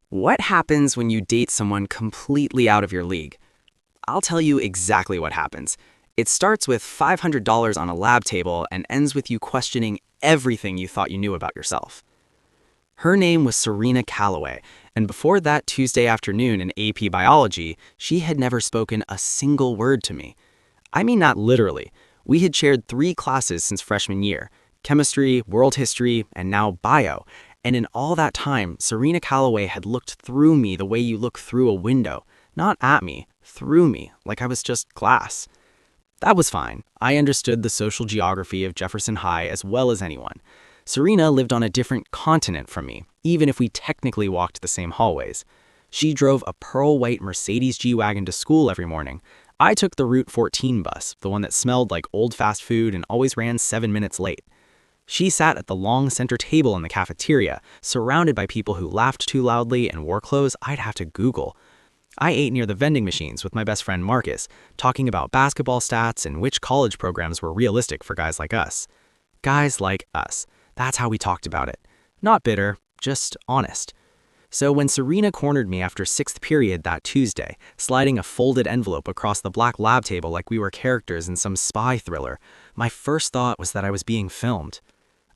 What happens when you date someone completely out of your league? I'll tell you exactly what happens. It starts with $500 on a lab table and ends with you questioning everything you thought you knew about yourself. Her name was Serena Calloway, and before that Tuesday afternoon in AP Biology, she had never spoken a single word to me. I mean, not literally. We had shared 3 classes since freshman year: chemistry, world history, and now bio. And in all that time, Serena Calloway had looked through me the way you look through a window. Not at me, through me, like I was just glass. That was fine. I understood the social geography of Jefferson High as well as anyone. Serena lived on a different continent from me, even if we technically walked the same hallways. She drove a pearl-white Mercedes G-Wagon to school every morning. I took the Route 14 bus, the one that smelled like old fast food and always ran 7 minutes late. She sat at the long center table in the cafeteria, surrounded by people who laughed too loudly and wore clothes I'd have to Google. I ate near the vending machines with my best friend Marcus, talking about basketball stats and which college programs were realistic for guys like us. Guys like us. That's how we talked about it. Not bitter, just honest. So when Serena cornered me after 6th period that Tuesday, sliding a folded envelope across the black lab table like we were characters in some spy thriller, my first thought was that I was being filmed.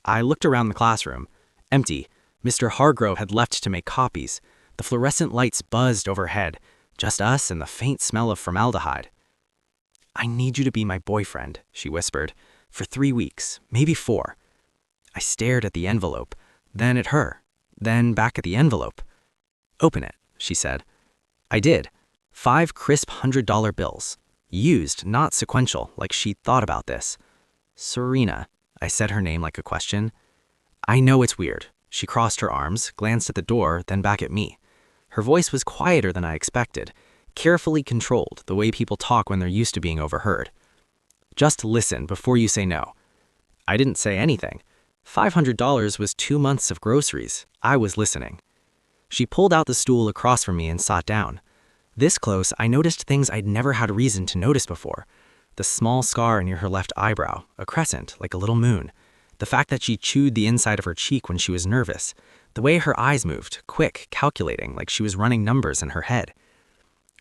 I looked around the classroom. Empty. Mr. Hargrove had left to make copies. The fluorescent lights buzzed overhead. Just us and the faint smell of formaldehyde. "I need you to be my boyfriend," she whispered. "For 3 weeks, maybe 4. I stared at the envelope, then at her, then back at the envelope. "Open it," she said. I did. 5 crisp $100 bills. Used, not sequential, like she'd thought about this. "Serena," I said her name like a question. "I know it's weird." She crossed her arms, glanced at the door, then back at me. Her voice was quieter than I expected, carefully controlled, the way people talk when they're used to being overheard. "Just listen before you say no." I didn't say anything. $500 was 2 months of groceries. I was listening. She pulled out the stool across from me and sat down. This close, I noticed things I'd never had reason to notice before. The small scar near her left eyebrow, a crescent, like a little moon. The fact that she chewed the inside of her cheek when she was nervous. The way her eyes moved, quick, calculating, like she was running numbers in her head.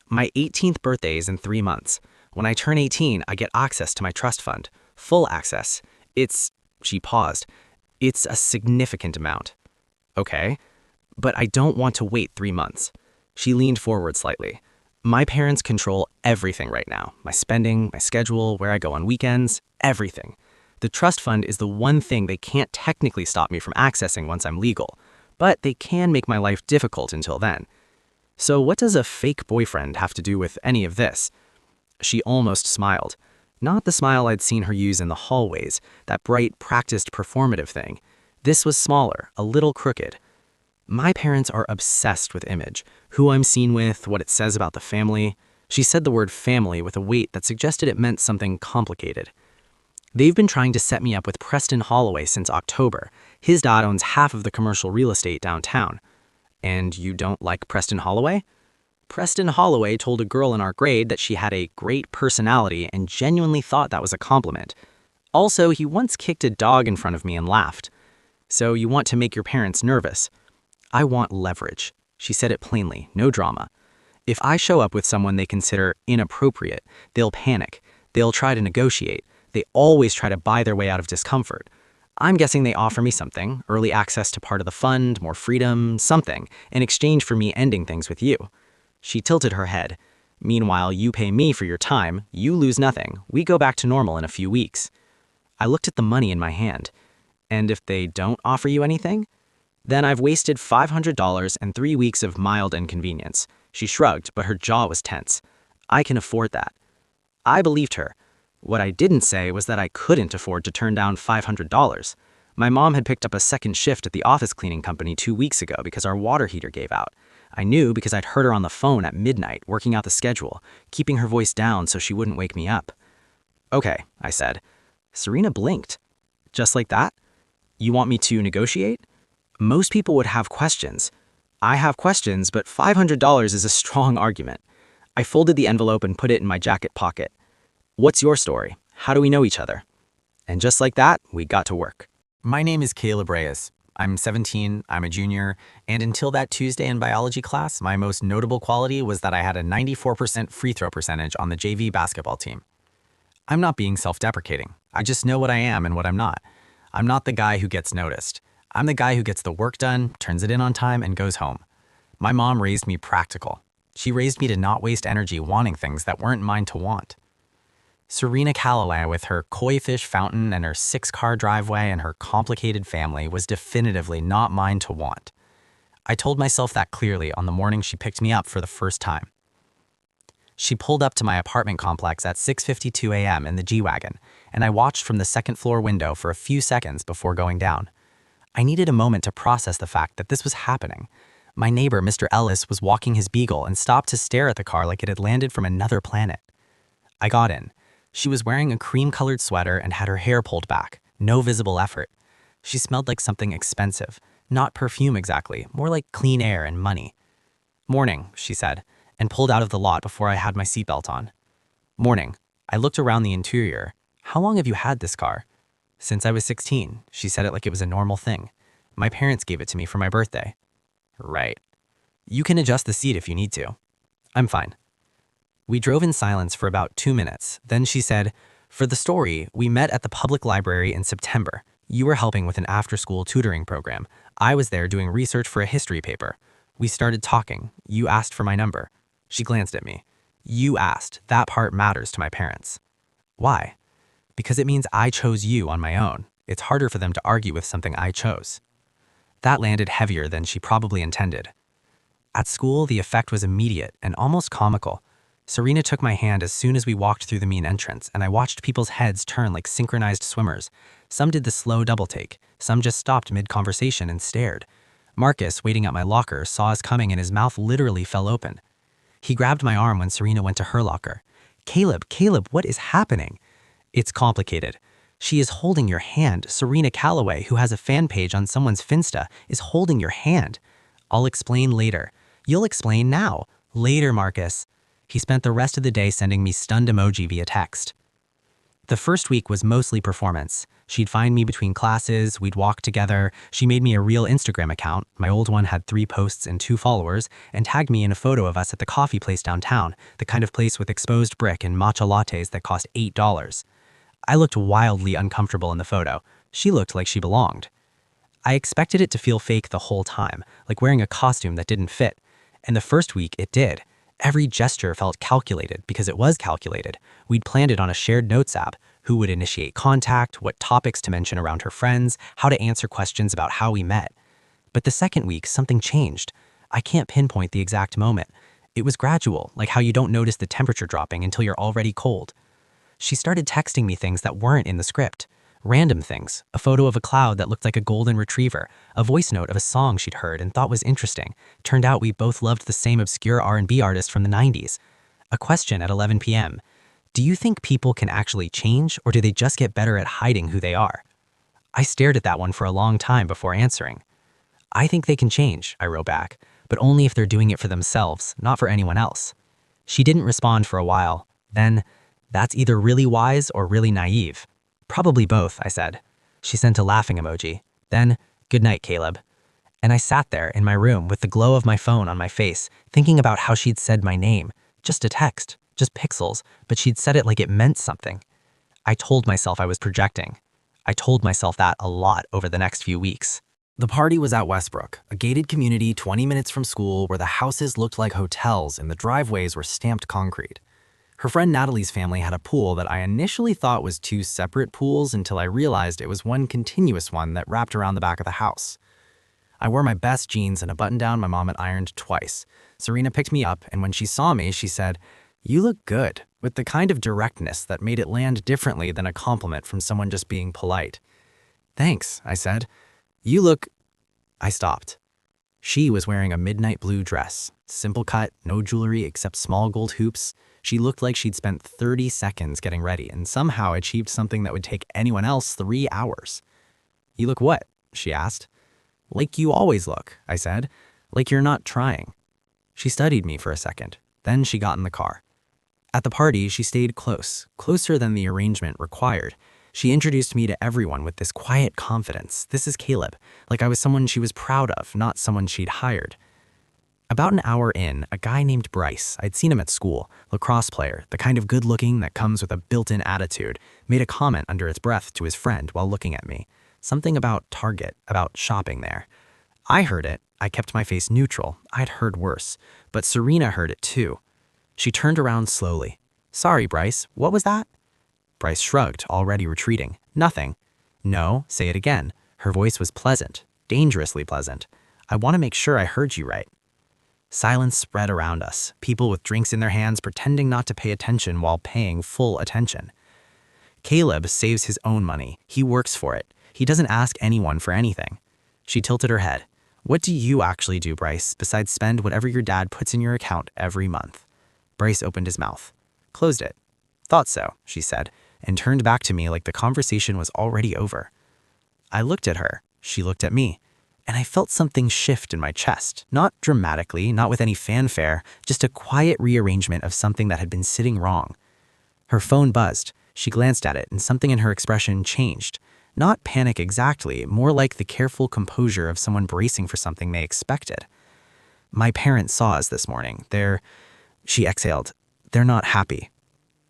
My 18th birthday is in 3 months. When I turn 18, I get access to my trust fund. Full access. She paused. It's a significant amount. Okay. But I don't want to wait 3 months. She leaned forward slightly. My parents control everything right now. My spending, my schedule, where I go on weekends, everything. The trust fund is the one thing they can't technically stop me from accessing once I'm legal. But they can make my life difficult until then. So what does a fake boyfriend have to do with any of this? She almost smiled. Not the smile I'd seen her use in the hallways, that bright, practiced performative thing. This was smaller, a little crooked. My parents are obsessed with image, who I'm seen with, what it says about the family. She said the word family with a weight that suggested it meant something complicated. They've been trying to set me up with Preston Holloway since October. His dad owns half of the commercial real estate downtown. And you don't like Preston Holloway? Preston Holloway told a girl in our grade that she had a great personality and genuinely thought that was a compliment. Also, he once kicked a dog in front of me and laughed. So you want to make your parents nervous. I want leverage. She said it plainly, no drama. If I show up with someone they consider inappropriate, they'll panic. They'll try to negotiate. They always try to buy their way out of discomfort. I'm guessing they offer me something, early access to part of the fund, more freedom, something, in exchange for me ending things with you. She tilted her head. Meanwhile, you pay me for your time, you lose nothing, we go back to normal in a few weeks. I looked at the money in my hand. And if they don't offer you anything? Then I've wasted $500 and 3 weeks of mild inconvenience. She shrugged, but her jaw was tense. I can afford that. I believed her. What I didn't say was that I couldn't afford to turn down $500. My mom had picked up a second shift at the office cleaning company 2 weeks ago because our water heater gave out. I knew because I'd heard her on the phone at midnight working out the schedule, keeping her voice down so she wouldn't wake me up. "Okay," I said. Serena blinked. "Just like that? You want me to negotiate?" Most people would have questions. I have questions, but $500 is a strong argument. I folded the envelope and put it in my jacket pocket. "What's your story? How do we know each other?" And just like that, we got to work. My name is Caleb Reyes. I'm 17, I'm a junior, and until that Tuesday in biology class, my most notable quality was that I had a 94% free throw percentage on the JV basketball team. I'm not being self-deprecating. I just know what I am and what I'm not. I'm not the guy who gets noticed. I'm the guy who gets the work done, turns it in on time, and goes home. My mom raised me practical. She raised me to not waste energy wanting things that weren't mine to want. Serena Calloway, with her koi fish fountain and her 6-car driveway and her complicated family, was definitively not mine to want. I told myself that clearly on the morning she picked me up for the first time. She pulled up to my apartment complex at 6:52 a.m. in the G-Wagon, and I watched from the second-floor window for a few seconds before going down. I needed a moment to process the fact that this was happening. My neighbor, Mr. Ellis, was walking his beagle and stopped to stare at the car like it had landed from another planet. I got in. She was wearing a cream-colored sweater and had her hair pulled back, no visible effort. She smelled like something expensive, not perfume exactly, more like clean air and money. "Morning," she said, and pulled out of the lot before I had my seatbelt on. "Morning." I looked around the interior. "How long have you had this car?" "Since I was 16. She said it like it was a normal thing. "My parents gave it to me for my birthday." "Right. You can adjust the seat if you need to." "I'm fine." We drove in silence for about 2 minutes. Then she said, "For the story, we met at the public library in September. You were helping with an after-school tutoring program. I was there doing research for a history paper. We started talking. You asked for my number." She glanced at me. "You asked. That part matters to my parents." "Why?" "Because it means I chose you on my own. It's harder for them to argue with something I chose." That landed heavier than she probably intended. At school, the effect was immediate and almost comical. Serena took my hand as soon as we walked through the main entrance, and I watched people's heads turn like synchronized swimmers. Some did the slow double take, some just stopped mid-conversation and stared. Marcus, waiting at my locker, saw us coming and his mouth literally fell open. He grabbed my arm when Serena went to her locker. Caleb, what is happening?" "It's complicated. She is holding your hand. Serena Calloway, who has a fan page on someone's Finsta, is holding your hand." "I'll explain later." "You'll explain now." "Later, Marcus." He spent the rest of the day sending me stunned emoji via text. The first week was mostly performance. She'd find me between classes, we'd walk together. She made me a real Instagram account. My old one had 3 posts and 2 followers, and tagged me in a photo of us at the coffee place downtown, the kind of place with exposed brick and matcha lattes that cost $8. I looked wildly uncomfortable in the photo. She looked like she belonged. I expected it to feel fake the whole time, like wearing a costume that didn't fit. And the first week, it did. Every gesture felt calculated because it was calculated. We'd planned it on a shared notes app: who would initiate contact, what topics to mention around her friends, how to answer questions about how we met. But the second week, something changed. I can't pinpoint the exact moment. It was gradual, like how you don't notice the temperature dropping until you're already cold. She started texting me things that weren't in the script. Random things: a photo of a cloud that looked like a golden retriever, a voice note of a song she'd heard and thought was interesting. Turned out we both loved the same obscure R&B artist from the 90s. A question at 11 p.m. "Do you think people can actually change, or do they just get better at hiding who they are?" I stared at that one for a long time before answering. "I think they can change," I wrote back, "but only if they're doing it for themselves, not for anyone else." She didn't respond for a while. Then, "That's either really wise or really naive." "Probably both," I said. She sent a laughing emoji. Then, "Good night, Caleb." And I sat there in my room with the glow of my phone on my face, thinking about how she'd said my name. Just a text, just pixels, but she'd said it like it meant something. I told myself I was projecting. I told myself that a lot over the next few weeks. The party was at Westbrook, a gated community 20 minutes from school where the houses looked like hotels and the driveways were stamped concrete. Her friend Natalie's family had a pool that I initially thought was 2 separate pools until I realized it was one continuous one that wrapped around the back of the house. I wore my best jeans and a button-down my mom had ironed twice. Serena picked me up, and when she saw me, she said, "You look good," with the kind of directness that made it land differently than a compliment from someone just being polite. "Thanks," I said. "You look—" I stopped. She was wearing a midnight blue dress, simple cut, no jewelry except small gold hoops. She looked like she'd spent 30 seconds getting ready and somehow achieved something that would take anyone else 3 hours. "You look what?" she asked. "Like you always look," I said. "Like you're not trying." She studied me for a second. Then she got in the car. At the party, she stayed close, closer than the arrangement required. She introduced me to everyone with this quiet confidence. This is Caleb, like I was someone she was proud of, not someone she'd hired. About an hour in, a guy named Bryce, I'd seen him at school, lacrosse player, the kind of good-looking that comes with a built-in attitude, made a comment under his breath to his friend while looking at me. Something about Target, about shopping there. I heard it. I kept my face neutral. I'd heard worse. But Serena heard it too. She turned around slowly. "Sorry, Bryce, what was that?" Bryce shrugged, already retreating. "Nothing." "No, say it again." Her voice was pleasant, dangerously pleasant. "I want to make sure I heard you right." Silence spread around us, people with drinks in their hands pretending not to pay attention while paying full attention. Caleb saves his own money. He works for it. He doesn't ask anyone for anything. She tilted her head. "What do you actually do, Bryce, besides spend whatever your dad puts in your account every month?" Bryce opened his mouth. Closed it. "Thought so," she said, and turned back to me like the conversation was already over. I looked at her. She looked at me. And I felt something shift in my chest. Not dramatically, not with any fanfare, just a quiet rearrangement of something that had been sitting wrong. Her phone buzzed. She glanced at it, and something in her expression changed. Not panic exactly, more like the careful composure of someone bracing for something they expected. "My parents saw us this morning. She exhaled. "They're not happy."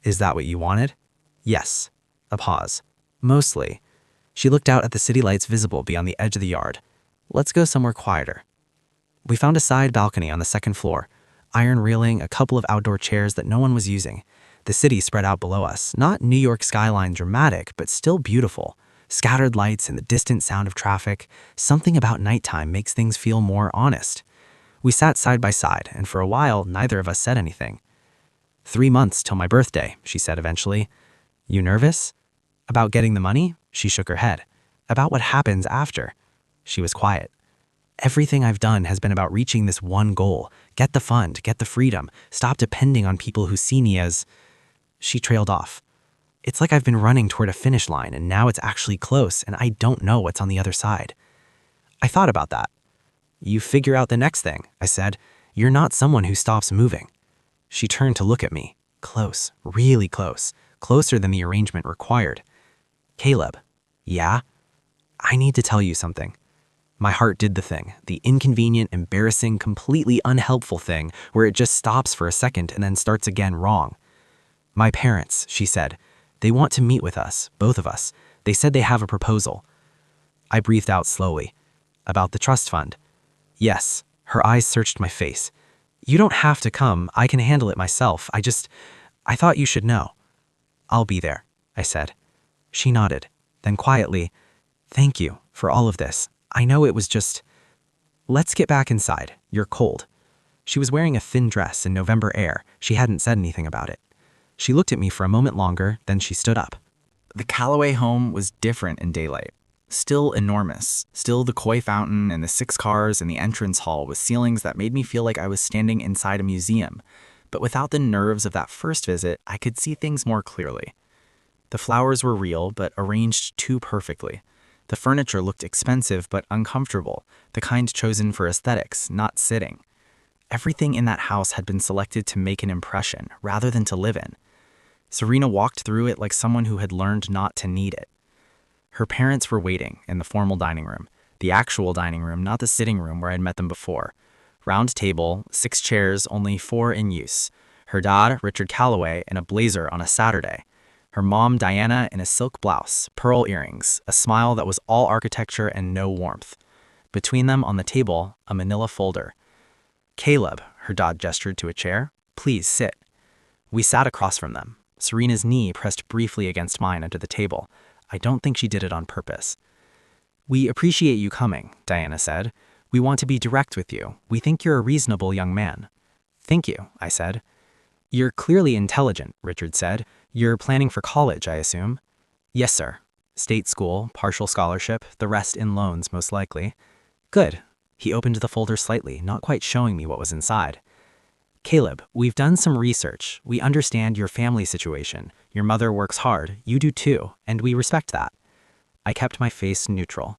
"Is that what you wanted?" "Yes." A pause. "Mostly." She looked out at the city lights visible beyond the edge of the yard. "Let's go somewhere quieter." We found a side balcony on the second floor. Iron railing, a couple of outdoor chairs that no one was using. The city spread out below us, not New York skyline dramatic, but still beautiful. Scattered lights and the distant sound of traffic. Something about nighttime makes things feel more honest. We sat side by side, and for a while, neither of us said anything. 3 months till my birthday," she said eventually. "You nervous?" "About getting the money?" She shook her head. "About what happens after." She was quiet. "Everything I've done has been about reaching this one goal. Get the fund, get the freedom, stop depending on people who see me as—" She trailed off. "It's like I've been running toward a finish line and now it's actually close and I don't know what's on the other side." I thought about that. "You figure out the next thing," I said. "You're not someone who stops moving." She turned to look at me. Close, really close, closer than the arrangement required. "Caleb." "Yeah?" "I need to tell you something." My heart did the thing, the inconvenient, embarrassing, completely unhelpful thing where it just stops for a second and then starts again wrong. "My parents," she said. "They want to meet with us, both of us. They said they have a proposal." I breathed out slowly. "About the trust fund?" "Yes." Her eyes searched my face. "You don't have to come. I can handle it myself. I thought you should know." "I'll be there," I said. She nodded. Then quietly, "Thank you for all of this. I know it was just—" "Let's get back inside. You're cold." She was wearing a thin dress in November air. She hadn't said anything about it. She looked at me for a moment longer, then she stood up. The Calloway home was different in daylight. Still enormous. Still the koi fountain and the 6 cars in the entrance hall with ceilings that made me feel like I was standing inside a museum. But without the nerves of that first visit, I could see things more clearly. The flowers were real, but arranged too perfectly. The furniture looked expensive but uncomfortable, the kind chosen for aesthetics, not sitting. Everything in that house had been selected to make an impression, rather than to live in. Serena walked through it like someone who had learned not to need it. Her parents were waiting in the formal dining room, the actual dining room, not the sitting room where I'd met them before. Round table, 6 chairs, only 4 in use. Her dad, Richard Calloway, in a blazer on a Saturday. Her mom, Diana, in a silk blouse, pearl earrings, a smile that was all architecture and no warmth. Between them on the table, a manila folder. "Caleb," her dad gestured to a chair, "please sit." We sat across from them. Serena's knee pressed briefly against mine under the table. I don't think she did it on purpose. "We appreciate you coming," Diana said. "We want to be direct with you. We think you're a reasonable young man." "Thank you," I said. "You're clearly intelligent," Richard said. "You're planning for college, I assume?" "Yes, sir. State school, partial scholarship, the rest in loans, most likely." "Good." He opened the folder slightly, not quite showing me what was inside. "Caleb, we've done some research. We understand your family situation. Your mother works hard. You do too, and we respect that." I kept my face neutral.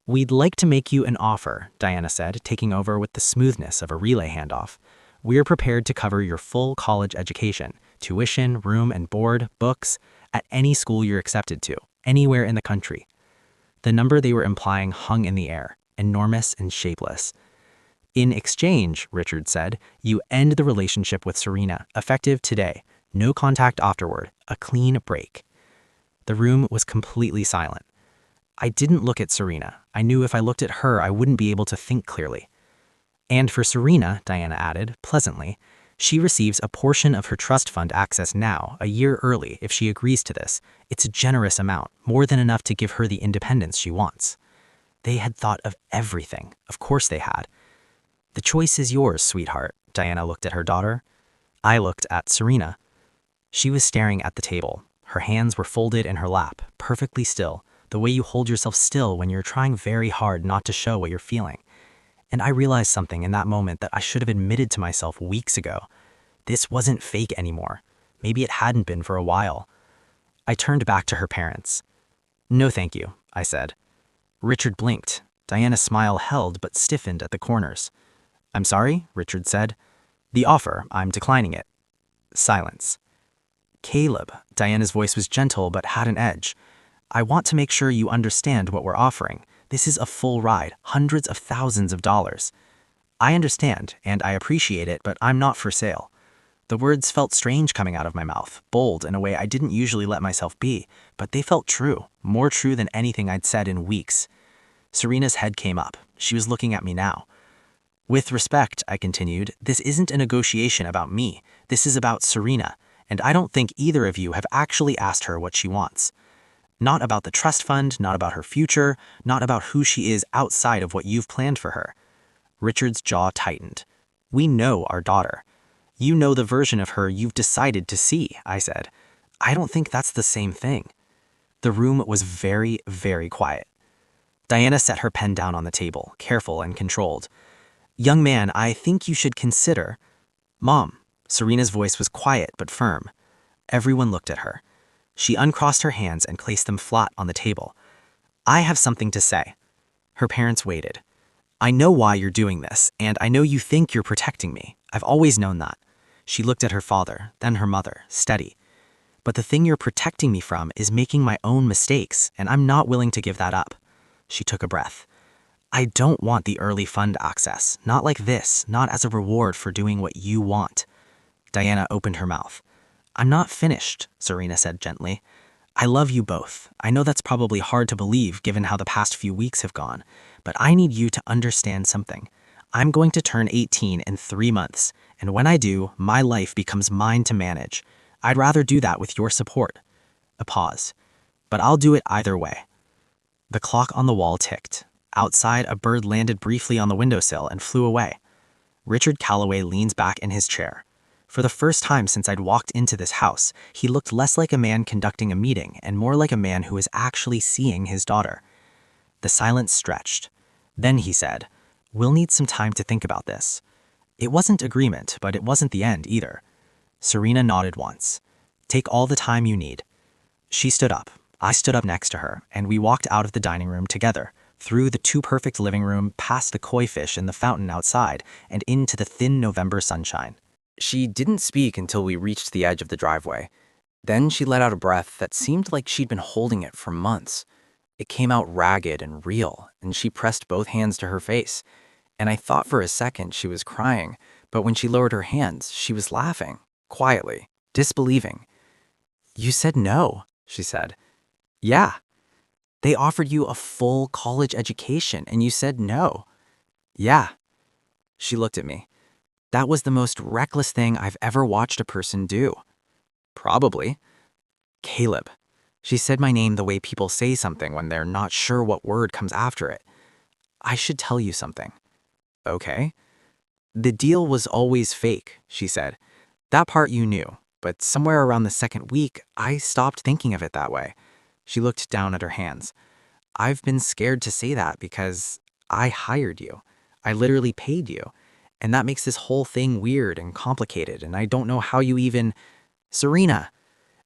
"We'd like to make you an offer," Diana said, taking over with the smoothness of a relay handoff. "We're prepared to cover your full college education, tuition, room and board, books, at any school you're accepted to. anywhere in the country. The number they were implying hung in the air, enormous and shapeless. In exchange, Richard said, you end the relationship with Serena, effective today. No contact afterward, a clean break. The room was completely silent. I didn't look at Serena. I knew if I looked at her, I wouldn't be able to think clearly. And for Serena, Diana added, pleasantly, she receives a portion of her trust fund access now, a year early, if she agrees to this. It's a generous amount, more than enough to give her the independence she wants. They had thought of everything. Of course they had. The choice is yours, sweetheart. Diana looked at her daughter. I looked at Serena. She was staring at the table. Her hands were folded in her lap, perfectly still, the way you hold yourself still when you're trying very hard not to show what you're feeling. And I realized something in that moment that I should have admitted to myself weeks ago. This wasn't fake anymore. Maybe it hadn't been for a while. I turned back to her parents. No thank you, I said. Richard blinked. Diana's smile held but stiffened at the corners. I'm sorry, Richard said. The offer, I'm declining it. Silence. Caleb, Diana's voice was gentle but had an edge. I want to make sure you understand what we're offering. This is a full ride, hundreds of thousands of dollars. I understand, and I appreciate it, but I'm not for sale. The words felt strange coming out of my mouth, bold in a way I didn't usually let myself be, but they felt true, more true than anything I'd said in weeks. Serena's head came up. She was looking at me now. With respect, I continued, this isn't a negotiation about me. This is about Serena, and I don't think either of you have actually asked her what she wants. Not about the trust fund, not about her future, not about who she is outside of what you've planned for her. Richard's jaw tightened. We know our daughter. You know the version of her you've decided to see, I said. I don't think that's the same thing. The room was very, very quiet. Diana set her pen down on the table, careful and controlled. Young man, I think you should consider. Mom. Serena's voice was quiet but firm. Everyone looked at her. She uncrossed her hands and placed them flat on the table. I have something to say. Her parents waited. I know why you're doing this, and I know you think you're protecting me. I've always known that. She looked at her father, then her mother, steady. But the thing you're protecting me from is making my own mistakes, and I'm not willing to give that up. She took a breath. I don't want the early fund access, not like this, not as a reward for doing what you want. Diana opened her mouth. I'm not finished, Serena said gently. I love you both. I know that's probably hard to believe given how the past few weeks have gone, but I need you to understand something. I'm going to turn 18 in 3 months, and when I do, my life becomes mine to manage. I'd rather do that with your support. A pause. But I'll do it either way. The clock on the wall ticked. Outside, a bird landed briefly on the windowsill and flew away. Richard Calloway leans back in his chair. For the first time since I'd walked into this house, he looked less like a man conducting a meeting and more like a man who was actually seeing his daughter. The silence stretched. Then he said, We'll need some time to think about this. It wasn't agreement, but it wasn't the end either. Serena nodded once. Take all the time you need. She stood up. I stood up next to her, and we walked out of the dining room together, through the too-perfect living room, past the koi fish in the fountain outside, and into the thin November sunshine. She didn't speak until we reached the edge of the driveway. Then she let out a breath that seemed like she'd been holding it for months. It came out ragged and real, and she pressed both hands to her face. And I thought for a second she was crying, but when she lowered her hands, she was laughing, quietly, disbelieving. You said no, she said. Yeah. They offered you a full college education, and you said no. Yeah. She looked at me. That was the most reckless thing I've ever watched a person do. Probably. Caleb. She said my name the way people say something when they're not sure what word comes after it. I should tell you something. Okay. The deal was always fake, she said. That part you knew, but somewhere around the second week, I stopped thinking of it that way. She looked down at her hands. I've been scared to say that because I hired you. I literally paid you. And that makes this whole thing weird and complicated, and I don't know how you even... Serena!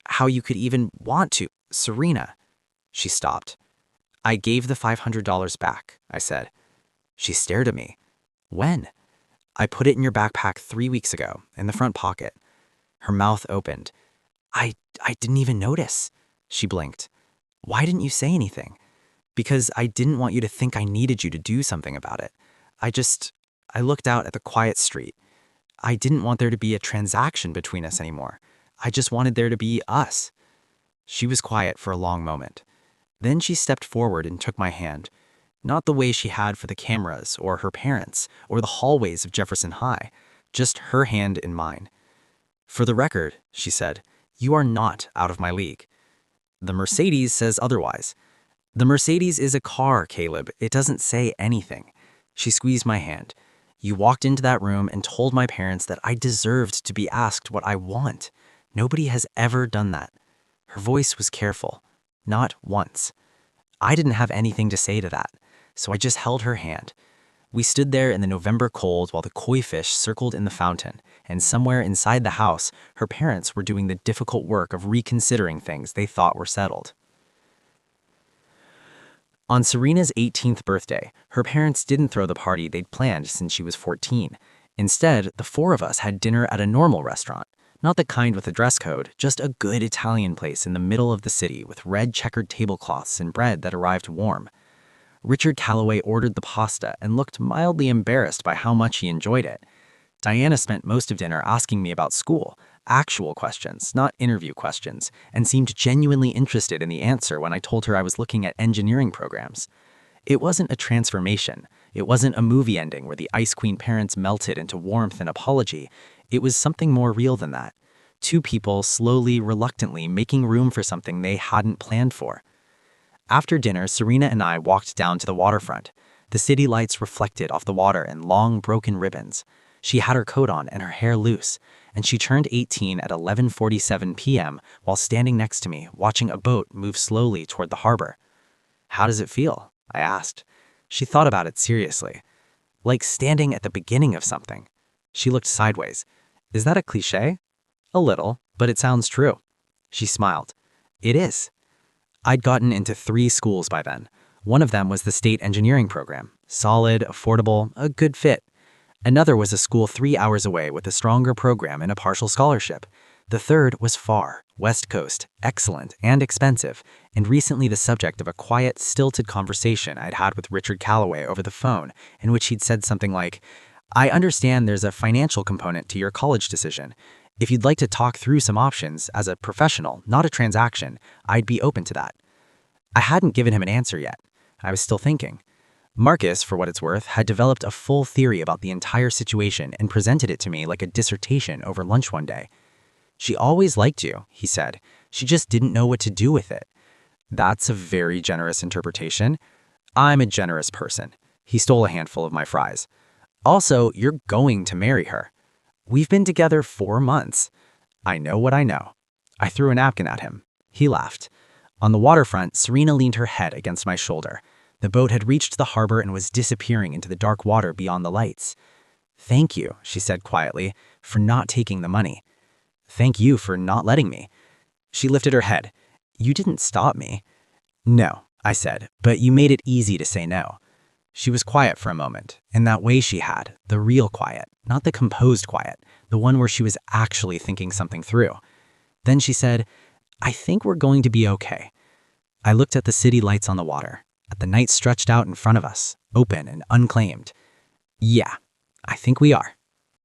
How you could even want to... Serena! She stopped. I gave the $500 back, I said. She stared at me. When? I put it in your backpack 3 weeks ago, in the front pocket. Her mouth opened. I didn't even notice. She blinked. Why didn't you say anything? Because I didn't want you to think I needed you to do something about it. I looked out at the quiet street. I didn't want there to be a transaction between us anymore. I just wanted there to be us. She was quiet for a long moment. Then she stepped forward and took my hand. Not the way she had for the cameras or her parents or the hallways of Jefferson High, just her hand in mine. For the record, she said, you are not out of my league. The Mercedes says otherwise. The Mercedes is a car, Caleb. It doesn't say anything. She squeezed my hand. You walked into that room and told my parents that I deserved to be asked what I want. Nobody has ever done that. Her voice was careful. Not once. I didn't have anything to say to that, so I just held her hand. We stood there in the November cold while the koi fish circled in the fountain, and somewhere inside the house, her parents were doing the difficult work of reconsidering things they thought were settled. On Serena's 18th birthday, her parents didn't throw the party they'd planned since she was 14. Instead, the four of us had dinner at a normal restaurant. Not the kind with a dress code, just a good Italian place in the middle of the city with red checkered tablecloths and bread that arrived warm. Richard Calloway ordered the pasta and looked mildly embarrassed by how much he enjoyed it. Diana spent most of dinner asking me about school, actual questions, not interview questions, and seemed genuinely interested in the answer when I told her I was looking at engineering programs. It wasn't a transformation. It wasn't a movie ending where the Ice Queen parents melted into warmth and apology. It was something more real than that. Two people slowly, reluctantly making room for something they hadn't planned for. After dinner, Serena and I walked down to the waterfront. The city lights reflected off the water in long, broken ribbons. She had her coat on and her hair loose, and she turned 18 at 11:47 p.m. while standing next to me, watching a boat move slowly toward the harbor. How does it feel? I asked. She thought about it seriously. Like standing at the beginning of something. She looked sideways. Is that a cliché? A little, but it sounds true. She smiled. It is. I'd gotten into 3 schools by then. One of them was the state engineering program. Solid, affordable, a good fit. Another was a school 3 hours away with a stronger program and a partial scholarship. The third was far, West Coast, excellent and expensive, and recently the subject of a quiet, stilted conversation I'd had with Richard Calloway over the phone, in which he'd said something like, I understand there's a financial component to your college decision. If you'd like to talk through some options as a professional, not a transaction, I'd be open to that. I hadn't given him an answer yet. I was still thinking. Marcus, for what it's worth, had developed a full theory about the entire situation and presented it to me like a dissertation over lunch one day. She always liked you, he said. She just didn't know what to do with it. That's a very generous interpretation. I'm a generous person. He stole a handful of my fries. Also, you're going to marry her. We've been together 4 months. I know what I know. I threw a napkin at him. He laughed. On the waterfront, Serena leaned her head against my shoulder. The boat had reached the harbor and was disappearing into the dark water beyond the lights. Thank you, she said quietly, for not taking the money. Thank you for not letting me. She lifted her head. You didn't stop me. No, I said, but you made it easy to say no. She was quiet for a moment, in that way she had, the real quiet, not the composed quiet, the one where she was actually thinking something through. Then she said, I think we're going to be okay. I looked at the city lights on the water, at the night stretched out in front of us, open and unclaimed. Yeah, I think we are.